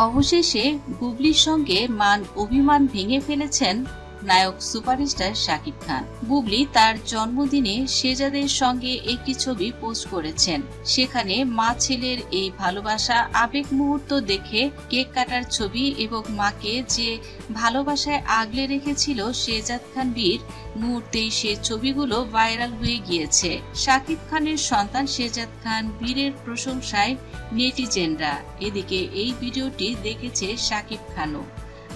অবশেষে বুবলির সঙ্গে মান অভিমান ভেঙে ফেলেছেন নায়ক সুপারস্টার শাকিব খান। বুবলি তার জন্মদিনে শেজাদের সঙ্গে একটি ছবি পোস্ট করেছেন। সেখানে মা ছেলের এই ভালোবাসা আবেগ মুহূর্ত দেখে কেক কাটার ছবি এবং মাকে যে ভালোবাসায় আগলে রেখেছিল শেজাদ খান বীর, মুহূর্তেই সে ছবিগুলো ভাইরাল হয়ে গিয়েছে। শাকিব খানের সন্তান শেজাদ খান বীরের প্রশংসায় নেটিজেনরা। এদিকে এই ভিডিওটি দেখেছে শাকিব খানও।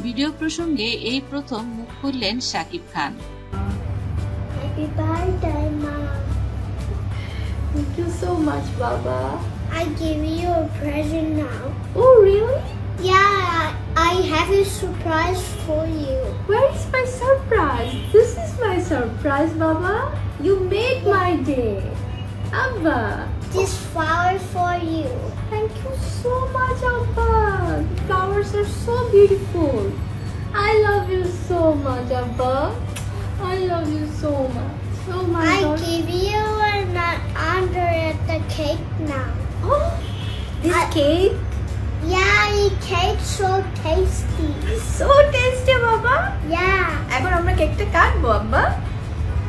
ভিডিও প্রসঙ্গে এই প্রথম মুখ খুললেন Shakib Khan. Happy birthday, Mom. Thank you so much, Baba. I give you a present now. Oh, really? Yeah, I have a surprise for you. Where is my surprise? This is my surprise, Baba. You made my day. Abba. This flower for you. Thank you so much, Abba. The flowers are so beautiful. I love you so much, Abba. I love you so much. Oh my I God. give you an under at the cake now. Oh, this cake Yeah, the cake's so tasty. is so tasty, Baba. Yeah, এখন আমরা কেকটা কাটবো, আব্বা।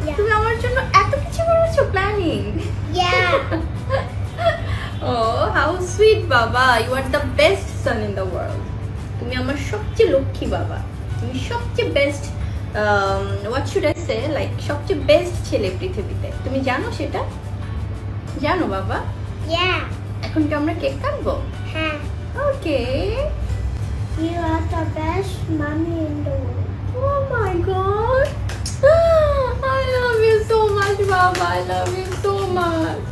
yeah, তুমি আমার জন্য এত কিছু করেছো planning. yeah. Oh, how sweet, Baba. You are the best son in the world. তুমি আমার সবচেয়ে লক্ষ্মী বাবা। তুমি সবচেয়ে best what should I say, like সবচেয়ে বেস্ট ছেলে পৃথিবীতে। তুমি জানো সেটা? জানো বাবা? Yeah, এখন কি আমরা কেক কাটবো? huh. Okay. You are the best mommy in the world. Oh my God. I love you so much, Baba. I love you so much.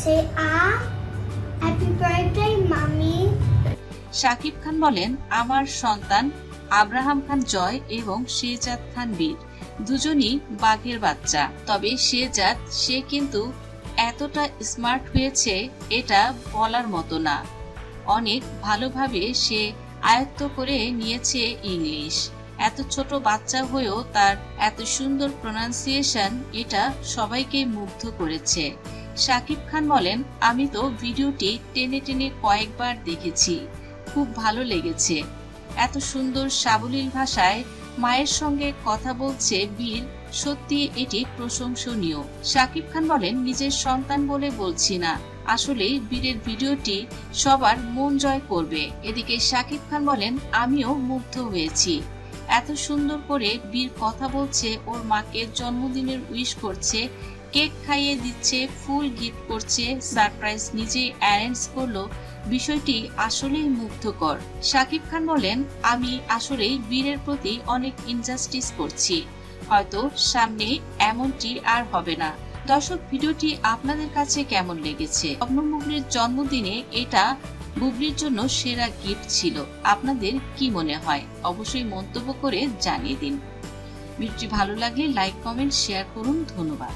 Say happy birthday, mommy. Shakib Khan বলেন, আমার সন্তান আব্রাহাম খান জয় এবং শেজাদ খান বীর দুজনই বাঘের বাচ্চা। তবে শেজাদ সে কিন্তু এতটা স্মার্ট হয়েছে এটা বলার মতো না। অনেক ভালোভাবে সে আয়ত্ত করে নিয়েছে ইংলিশ। এত ছোট বাচ্চা হয়েও তার এত সুন্দর প্রোনাউন্সিয়েশন, এটা সবাইকে মুগ্ধ করেছে। শাকিব খান বলেন, আমি তো ভিডিওটি টেনে টেনে কয়েকবার দেখেছি, খুব ভালো লেগেছে। এত সুন্দর সাবলীল ভাষায় মায়ের সঙ্গে কথা বলছে বীর, সত্যি এটি প্রশংসনীয়। শাকিব খান বলেন, নিজের সন্তান বলে বলছি না, আসলে বীরের ভিডিওটি সবার মন জয় করবে। এদিকে শাকিব খান বলেন, আমিও মুগ্ধ হয়েছি। এত সুন্দর করে বীর কথা বলছে, ওর মাকে জন্মদিনের উইশ করছে, কেক খাইয়ে দিচ্ছে, ফুল গিফট করছে, সারপ্রাইজ নিজেই অ্যারেঞ্জ করলো। বিষয়টি আসলেই মুগ্ধকর। শাকিব খান বলেন, আমি আসলেই বীরের প্রতি অনেক ইনজাস্টিস করছি, হয়তো সামনে এমনটি আর হবে না। দর্শক, ভিডিওটি আপনাদের কাছে কেমন লেগেছে? স্বপ্ন বুবলির জন্মদিনে এটা বুবলির জন্য সেরা গিফট ছিল। আপনাদের কি মনে হয়? অবশ্যই মন্তব্য করে জানিয়ে দিন। ভিডিওটি ভালো লাগলে লাইক, কমেন্ট, শেয়ার করুন। ধন্যবাদ।